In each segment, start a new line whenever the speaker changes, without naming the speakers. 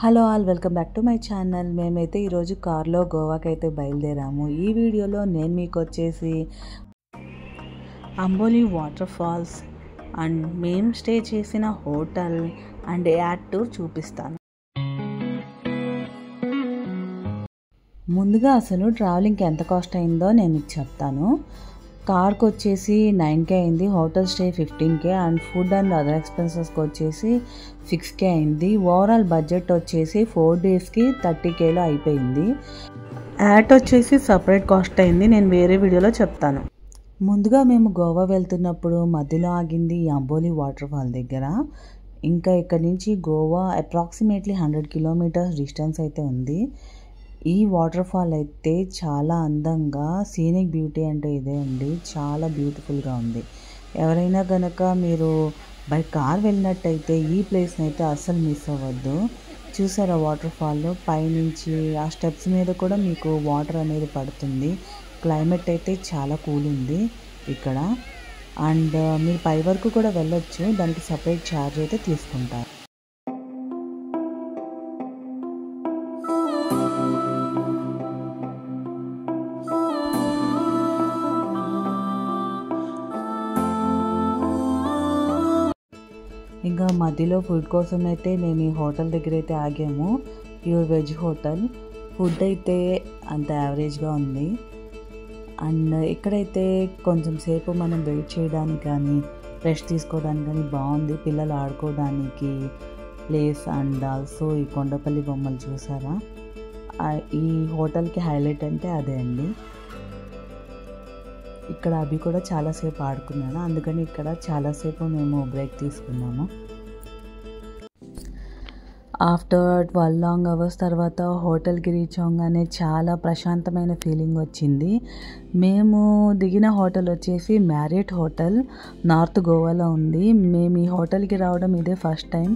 Hello all, welcome back to my channel. మేమైతే ఈరోజు కార్లో గోవాకి అయితే బయలుదేరాము. ఈ వీడియోలో నేను మీకు వచ్చేసి అంబోలి వాటర్ ఫాల్స్ అండ్ మేము స్టే చేసిన హోటల్ అండ్ యాడ్ టూర్ చూపిస్తాను. ముందుగా అసలు ట్రావెలింగ్కి ఎంత కాస్ట్ అయిందో నేను మీకు చెప్తాను. కార్కి వచ్చేసి 9K అయింది, hotel stay 15K and food and other ఎక్స్పెన్సెస్కి వచ్చేసి 6K అయింది. ఓవరాల్ బడ్జెట్ వచ్చేసి 4 డేస్కి 30Kలో అయిపోయింది. యాట్ వచ్చేసి సపరేట్ కాస్ట్ అయింది, నేను వేరే వీడియోలో చెప్తాను. ముందుగా మేము గోవా వెళ్తున్నప్పుడు మధ్యలో ఆగింది ఈ అంబోలి వాటర్ ఫాల్ దగ్గర. ఇంకా ఇక్కడ నుంచి గోవా అప్రాక్సిమేట్లీ 100 కిలోమీటర్స్ డిస్టెన్స్ అయితే ఉంది. ఈ వాటర్ ఫాల్ అయితే చాలా అందంగా, సీనిక్ బ్యూటీ అంటే ఇదే అండి, చాలా బ్యూటిఫుల్గా ఉంది. ఎవరైనా కనుక మీరు బై కార్ వెళ్ళినట్టయితే ఈ ప్లేస్ని అయితే అస్సలు మిస్ అవ్వద్దు. చూసారా వాటర్ ఫాల్ పైనుంచి ఆ స్టెప్స్ మీద కూడా మీకు వాటర్ అనేది పడుతుంది. క్లైమేట్ అయితే చాలా కూల్ ఉంది ఇక్కడ. అండ్ మీరు పై వరకు కూడా వెళ్ళొచ్చు, దానికి సపరేట్ ఛార్జ్ అయితే తీసుకుంటారు. ఇంకా మధ్యలో ఫుడ్ కోసం అయితే మేము ఈ హోటల్ దగ్గర అయితే ఆగాము. Pure veg hotel. ఫుడ్ అయితే అంత యావరేజ్గా ఉంది. అండ్ ఇక్కడైతే కొంచెం సేపు మనం వెయిట్ చేయడానికి కానీ రెస్ట్ తీసుకోవడానికి కానీ బాగుంది. పిల్లలు ఆడుకోవడానికి ప్లేస్ అండ్ ఆల్సో ఈ కొండపల్లి బొమ్మలు చూసారా, ఈ హోటల్కి హైలైట్ అంటే అదే అండి. ఇక్కడ అవి కూడా చాలాసేపు ఆడుకున్నాను, అందుకని ఇక్కడ చాలాసేపు మేము బ్రేక్ తీసుకున్నాము. ఆఫ్టర్ 12 లాంగ్ అవర్స్ తర్వాత హోటల్కి రీచ్ అవ్వగానే చాలా ప్రశాంతమైన ఫీలింగ్ వచ్చింది. మేము దిగిన హోటల్ వచ్చేసి మ్యారియట్ హోటల్, నార్త్ గోవాలో ఉంది. మేము ఈ హోటల్కి రావడం ఇదే first time.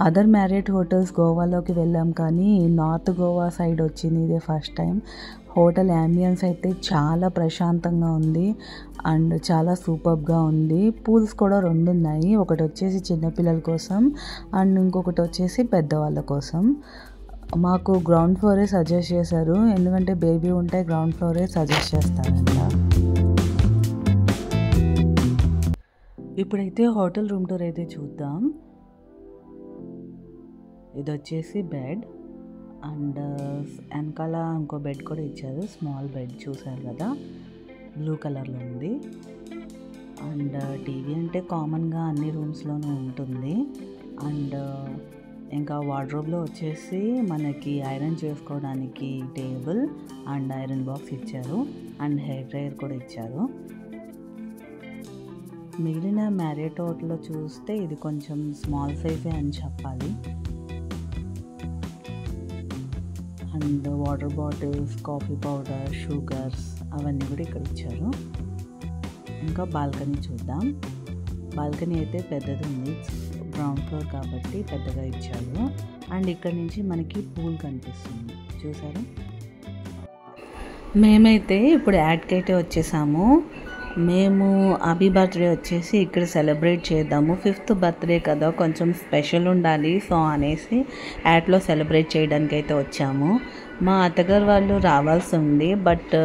Other Marriott hotels గోవాలోకి వెళ్ళాం, కానీ నార్త్ గోవా సైడ్ వచ్చింది ఇదే ఫస్ట్ టైం. హోటల్ యాంబియన్స్ అయితే చాలా ప్రశాంతంగా ఉంది అండ్ చాలా సూపర్గా ఉంది. పూల్స్ కూడా 2 ఉన్నాయి, ఒకటి వచ్చేసి చిన్నపిల్లల కోసం అండ్ ఇంకొకటి వచ్చేసి పెద్దవాళ్ళ కోసం. మాకు గ్రౌండ్ ఫ్లోరే సజెస్ట్ చేశారు, ఎందుకంటే బేబీ ఉంటే గ్రౌండ్ ఫ్లోరే సజెస్ట్ చేస్తారంట. ఇప్పుడైతే హోటల్ రూమ్ టూర్ అయితే చూద్దాం. ఇది వచ్చేసి బెడ్ అండ్ వెనకాల ఇంకో బెడ్ కూడా ఇచ్చారు, స్మాల్ బెడ్ చూసారు కదా, బ్లూ కలర్లో ఉంది. అండ్ టీవీ అంటే కామన్గా అన్ని రూమ్స్లోనూ ఉంటుంది. అండ్ ఇంకా వార్డ్రోబ్లో వచ్చేసి మనకి ఐరన్ చేసుకోవడానికి టేబుల్ అండ్ ఐరన్ బాక్స్ ఇచ్చారు అండ్ హెయిర్ డ్రైయర్ కూడా ఇచ్చారు. మిగిలిన మ్యారియట్ హోటల్లో చూస్తే ఇది కొంచెం స్మాల్ సైజే అని చెప్పాలి. And water bottles, coffee powder, sugars అవన్నీ కూడా ఇక్కడ ఇచ్చారు. ఇంకా బాల్కనీ చూద్దాం. బాల్కనీ అయితే పెద్దది ఉంది, గ్రౌండ్ ఫ్లోర్ కాబట్టి పెద్దగా ఇచ్చారు. అండ్ ఇక్కడ నుంచి మనకి పూల్ కనిపిస్తుంది చూసారా. మేమైతే ఇప్పుడు యాడ్కి అయితే వచ్చేసాము. మేము అభి బర్త్డే వచ్చేసి ఇక్కడ సెలబ్రేట్ చేద్దాము, 5th బర్త్డే కదా, కొంచెం స్పెషల్ ఉండాలి సో అనేసి యాడ్లో సెలబ్రేట్ చేయడానికి అయితే వచ్చాము. మా అత్తగారు వాళ్ళు రావాల్సి ఉంది, బట్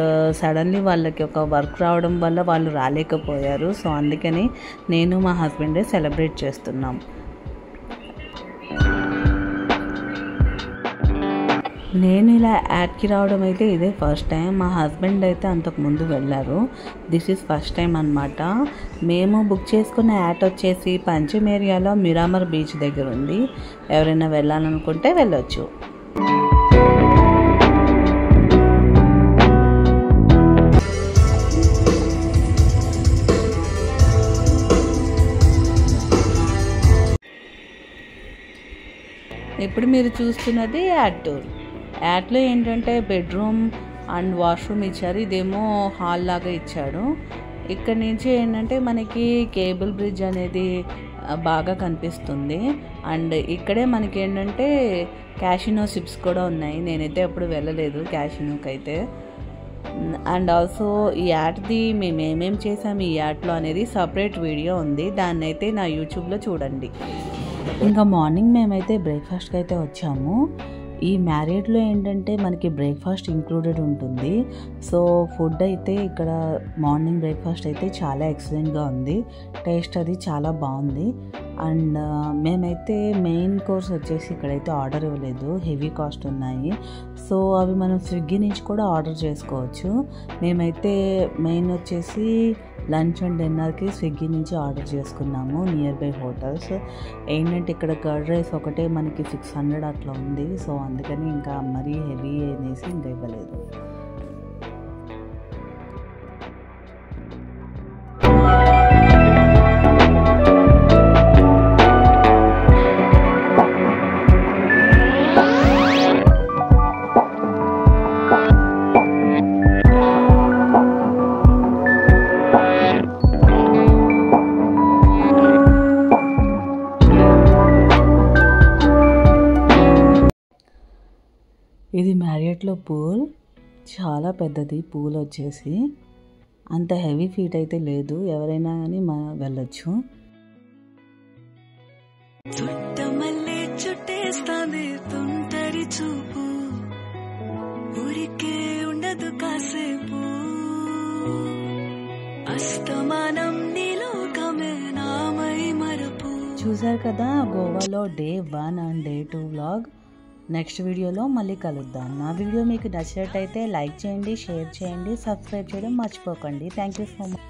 సడన్లీ వాళ్ళకి ఒక వర్క్ రావడం వల్ల వాళ్ళు రాలేకపోయారు. సో అందుకని నేను మా హస్బెండే సెలబ్రేట్ చేస్తున్నాం. నేను ఇలా యాడ్కి రావడం అయితే ఇదే ఫస్ట్ టైం. మా హస్బెండ్ అయితే అంతకుముందు వెళ్ళారు, దిస్ ఈజ్ ఫస్ట్ టైం అనమాట. మేము బుక్ చేసుకున్న యాడ్ వచ్చేసి పంచమ్ ఏరియాలో మిరామర్ బీచ్ దగ్గర ఉంది. ఎవరైనా వెళ్ళాలనుకుంటే వెళ్ళొచ్చు. ఇప్పుడు మీరు చూస్తున్నది యాడ్ టూర్. యాడ్లో ఏంటంటే బెడ్రూమ్ అండ్ వాష్రూమ్ ఇచ్చారు, ఇదేమో హాల్ లాగా ఇచ్చాడు. ఇక్కడ నుంచి ఏంటంటే మనకి కేబుల్ బ్రిడ్జ్ అనేది బాగా కనిపిస్తుంది. అండ్ ఇక్కడే మనకి ఏంటంటే క్యాసినో షిప్స్ కూడా ఉన్నాయి. నేనైతే ఎప్పుడు వెళ్ళలేదు క్యాసినోకి అయితే. అండ్ ఆల్సో ఈ యాడ్ది మేము ఏమేమి చేసాము ఈ యాడ్లో అనేది సపరేట్ వీడియో ఉంది, దాన్ని అయితే నా యూట్యూబ్లో చూడండి. ఇంకా మార్నింగ్ మేమైతే బ్రేక్ఫాస్ట్కి అయితే వచ్చాము. ఈ మ్యారియట్లో ఏంటంటే మనకి బ్రేక్ఫాస్ట్ ఇంక్లూడెడ్ ఉంటుంది. సో ఫుడ్ అయితే ఇక్కడ మార్నింగ్ బ్రేక్ఫాస్ట్ అయితే చాలా ఎక్సలెంట్గా ఉంది. టేస్ట్ అది చాలా బాగుంది. అండ్ మేమైతే మెయిన్ కోర్స్ వచ్చేసి ఇక్కడైతే ఆర్డర్ ఇవ్వలేదు, హెవీ కాస్ట్ ఉన్నాయి. సో అవి మనం స్విగ్గీ నుంచి కూడా ఆర్డర్ చేసుకోవచ్చు. మేమైతే మెయిన్ వచ్చేసి లంచ్ అండ్ డిన్నర్కి స్విగ్గీ నుంచి ఆర్డర్ చేసుకున్నాము నియర్ బై హోటల్స్. ఏంటంటే ఇక్కడ కర్డ్ రైస్ ఒకటే మనకి 600 అట్లా ఉంది. సో అందుకని ఇంకా మరీ హెవీ అనేసి ఇంకా ఇవ్వలేదు. ఇది మ్యారియట్లో పూల్, చాలా పెద్దది పూల్ వచ్చేసి. అంత హెవీ ఫీట్ అయితే లేదు, ఎవరైనా కానీ వెళ్ళొచ్చు. చూసారు కదా గోవాలో day 1 and day 2 vlog. Next వీడియోలో మళ్ళీ కలుద్దాం. నా వీడియో మీకు నచ్చినట్టయితే లైక్ చేయండి, షేర్ చేయండి, సబ్స్క్రైబ్ చేయడం మర్చిపోకండి. Thank you so much.